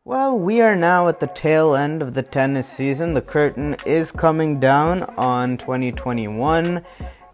Well, we are now at the tail end of the tennis season. The curtain is coming down on 2021,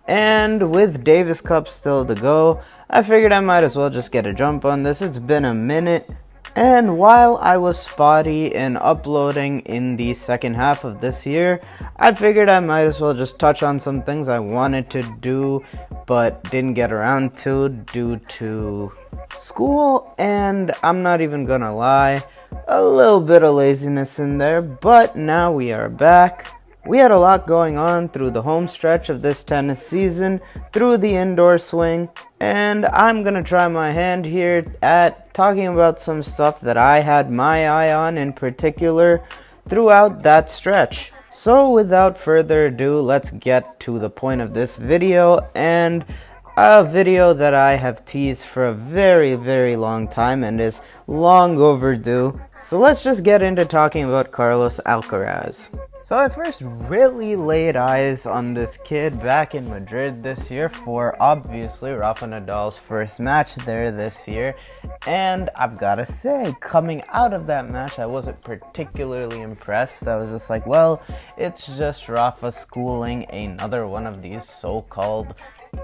and with Davis Cup still to go, I figured I might as well just get a jump on this. It's been a minute, and while I was spotty in uploading in the second half of this year, I figured I might as well just touch on some things I wanted to do but didn't get around to due to school, and I'm not even gonna lie, a little bit of laziness in there, but now we are back. We had a lot going on through the home stretch of this tennis season, through the indoor swing, and I'm gonna try my hand here at talking about some stuff that I had my eye on in particular throughout that stretch. So without further ado, let's get to the point of this video, and a video that I have teased for a very, very long time and is long overdue. So let's just get into talking about Carlos Alcaraz. So I first really laid eyes on this kid back in Madrid this year for obviously Rafa Nadal's first match there this year, and I've gotta say, coming out of that match I wasn't particularly impressed. I was just like, well, it's just Rafa schooling another one of these so-called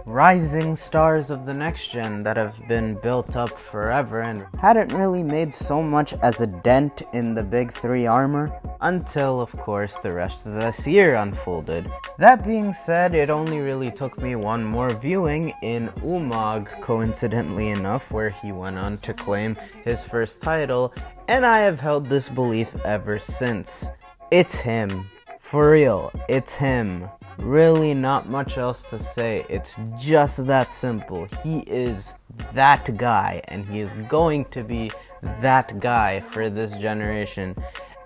rising stars of the next gen that have been built up forever and hadn't really made so much as a dent in the big three armor until, of course, the rest of this year unfolded. That being said, it only really took me one more viewing in Umag, coincidentally enough, where he went on to claim his first title, and I have held this belief ever since. It's him. For real, it's him. Really not much else to say. It's just that simple. He is that guy, and he is going to be that guy for this generation.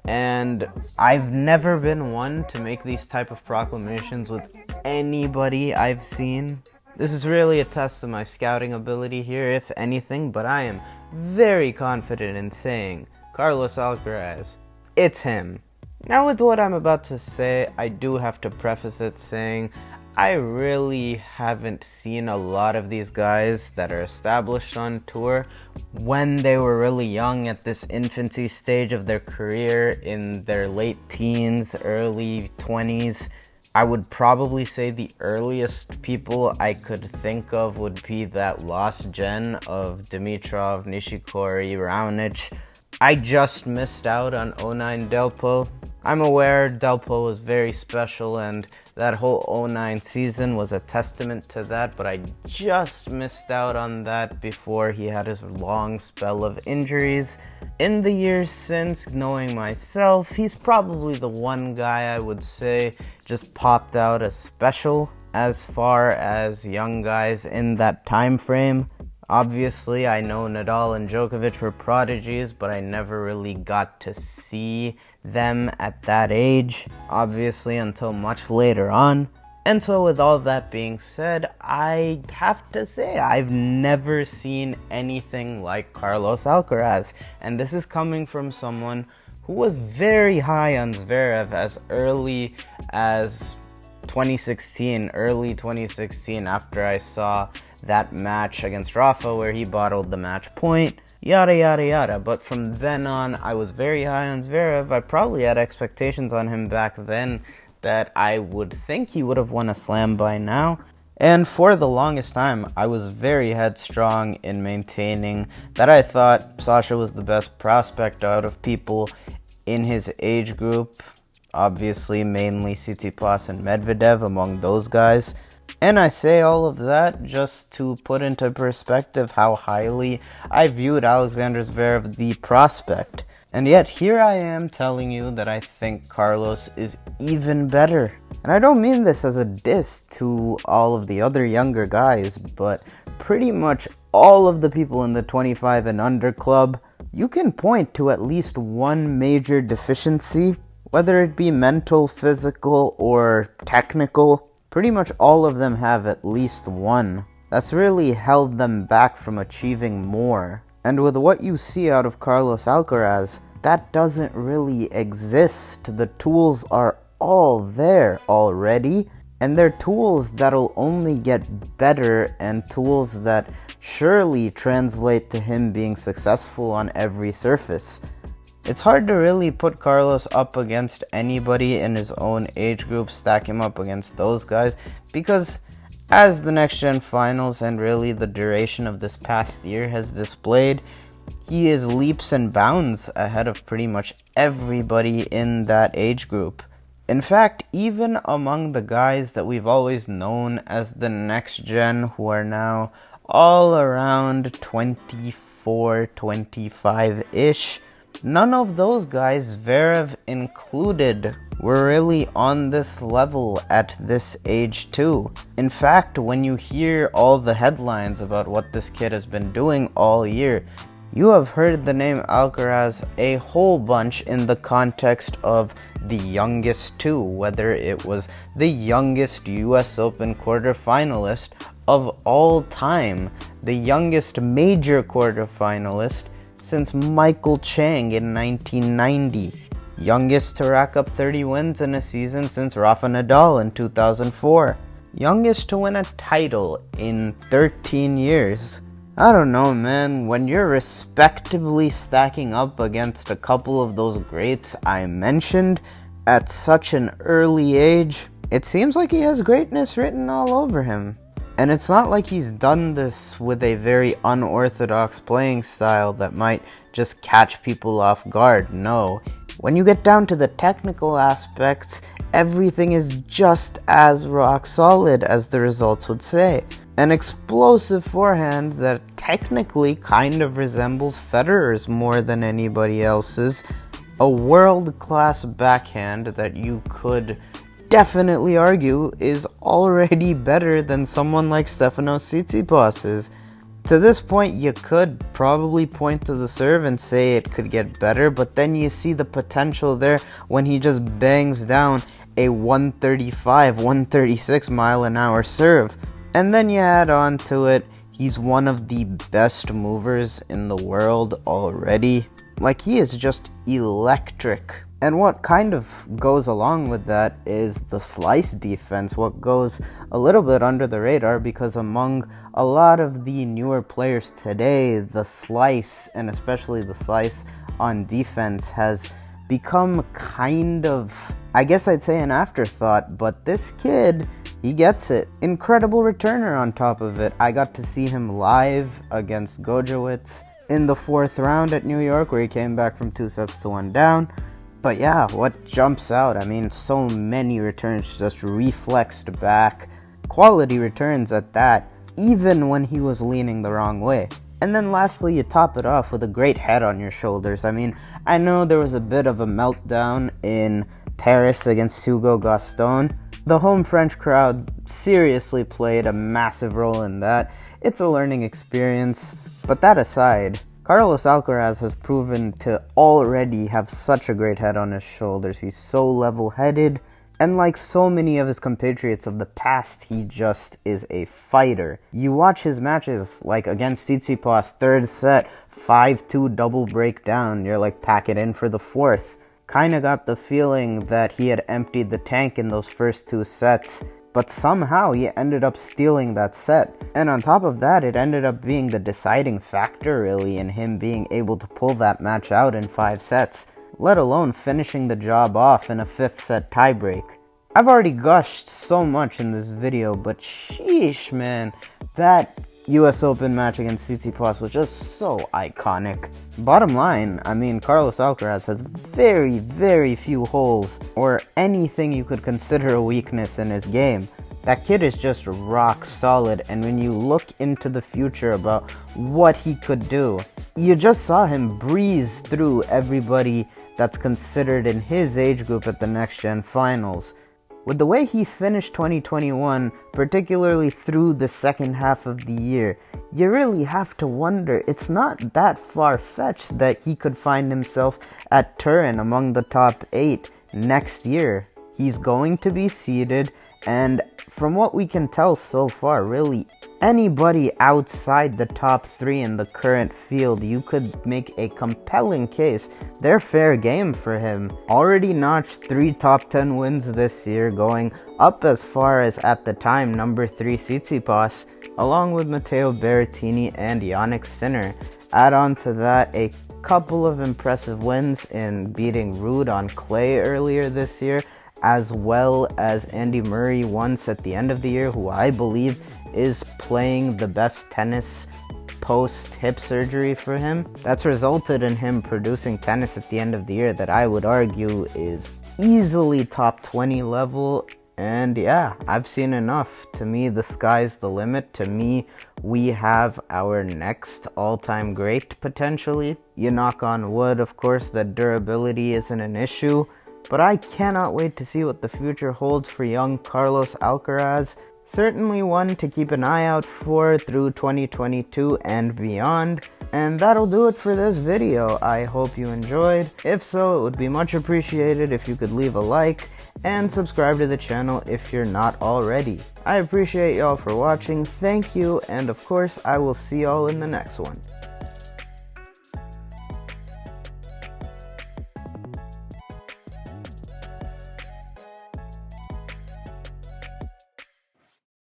And I've never been one to make these type of proclamations with anybody I've seen. This is really a test of my scouting ability here, if anything, but I am very confident in saying Carlos Alcaraz, it's him. Now with what I'm about to say, I do have to preface it saying I really haven't seen a lot of these guys that are established on tour when they were really young at this infancy stage of their career in their late teens, early 20s. I would probably say the earliest people I could think of would be that lost gen of Dimitrov, Nishikori, Raonic. I just missed out on 09 Delpo. I'm aware Delpo was very special and that whole 09 season was a testament to that, but I just missed out on that before he had his long spell of injuries. In the years since, knowing myself, he's probably the one guy I would say just popped out as special as far as young guys in that time frame. Obviously, I know Nadal and Djokovic were prodigies, but I never really got to see them at that age, obviously, until much later on. And so with all that being said, I have to say I've never seen anything like Carlos Alcaraz. And this is coming from someone who was very high on Zverev as early as early 2016, after I saw that match against Rafa where he bottled the match point, yada yada yada. But from then on, I was very high on Zverev. I probably had expectations on him back then that I would think he would have won a slam by now. And for the longest time, I was very headstrong in maintaining that I thought Sasha was the best prospect out of people in his age group. Obviously, mainly Tsitsipas and Medvedev among those guys. And I say all of that just to put into perspective how highly I viewed Alexander Zverev, the prospect. And yet here I am telling you that I think Carlos is even better. And I don't mean this as a diss to all of the other younger guys, but pretty much all of the people in the 25 and under club, you can point to at least one major deficiency, whether it be mental, physical, or technical. Pretty much all of them have at least one that's really held them back from achieving more. And with what you see out of Carlos Alcaraz, that doesn't really exist. The tools are all there already, and they're tools that'll only get better and tools that surely translate to him being successful on every surface. It's hard to really put Carlos up against anybody in his own age group, stack him up against those guys, because as the Next Gen Finals and really the duration of this past year has displayed, he is leaps and bounds ahead of pretty much everybody in that age group. In fact, even among the guys that we've always known as the Next Gen, who are now all around 24, 25-ish, none of those guys, Zverev included, were really on this level at this age too. In fact, when you hear all the headlines about what this kid has been doing all year, you have heard the name Alcaraz a whole bunch in the context of the youngest too, whether it was the youngest US Open quarterfinalist of all time, the youngest major quarterfinalist since Michael Chang in 1990, youngest to rack up 30 wins in a season since Rafa Nadal in 2004, youngest to win a title in 13 years. I don't know, man, when you're respectably stacking up against a couple of those greats I mentioned at such an early age, it seems like he has greatness written all over him. And it's not like he's done this with a very unorthodox playing style that might just catch people off guard. No. When you get down to the technical aspects, everything is just as rock solid as the results would say. An explosive forehand that technically kind of resembles Federer's more than anybody else's. A world-class backhand that you could definitely argue is already better than someone like Stefanos Tsitsipas's. To this point, you could probably point to the serve and say it could get better, but then you see the potential there when he just bangs down a 135, 136 mile an hour serve. And then you add on to it, he's one of the best movers in the world already. Like, he is just electric. And what kind of goes along with that is the slice defense, what goes a little bit under the radar, because among a lot of the newer players today, the slice, and especially the slice on defense, has become kind of, I guess I'd say, an afterthought. But this kid, he gets it. Incredible returner on top of it. I got to see him live against Gojowicz in the 4th round at New York, where he came back from 2-1 down. But yeah, what jumps out? I mean, so many returns just reflexed back. Quality returns at that, even when he was leaning the wrong way. And then lastly, you top it off with a great head on your shoulders. I mean, I know there was a bit of a meltdown in Paris against Hugo Gaston. The home French crowd seriously played a massive role in that. It's a learning experience. But that aside, Carlos Alcaraz has proven to already have such a great head on his shoulders. He's so level-headed, and like so many of his compatriots of the past, he just is a fighter. You watch his matches, like against Tsitsipas, 3rd set, 5-2 double breakdown, you're like, pack it in for the 4th. Kinda got the feeling that he had emptied the tank in those first 2 sets, but somehow he ended up stealing that set. And on top of that, it ended up being the deciding factor really in him being able to pull that match out in 5 sets, let alone finishing the job off in a 5th set tiebreak. I've already gushed so much in this video, but sheesh, man, that US Open match against Tsitsipas was just so iconic. Bottom line, I mean, Carlos Alcaraz has very, very few holes or anything you could consider a weakness in his game. That kid is just rock solid, and when you look into the future about what he could do, you just saw him breeze through everybody that's considered in his age group at the Next Gen Finals. With the way he finished 2021, particularly through the second half of the year, you really have to wonder, it's not that far-fetched that he could find himself at Turin among the top 8 next year. He's going to be seeded, and from what we can tell so far, really anybody outside the top 3 in the current field, you could make a compelling case they're fair game for him. Already notched 3 top 10 wins this year, going up as far as, at the time, number 3 Tsitsipas, along with Matteo Berrettini and Jannik Sinner. Add on to that a couple of impressive wins in beating Ruud on clay earlier this year, as well as Andy Murray once at the end of the year, who I believe is playing the best tennis post-hip surgery for him. That's resulted in him producing tennis at the end of the year that I would argue is easily top 20 level. And yeah, I've seen enough. To me, the sky's the limit. To me, we have our next all-time great, potentially. You knock on wood, of course, that durability isn't an issue. But I cannot wait to see what the future holds for young Carlos Alcaraz. Certainly one to keep an eye out for through 2022 and beyond. And that'll do it for this video. I hope you enjoyed. If so, it would be much appreciated if you could leave a like and subscribe to the channel if you're not already. I appreciate y'all for watching. Thank you, and of course, I will see y'all in the next one.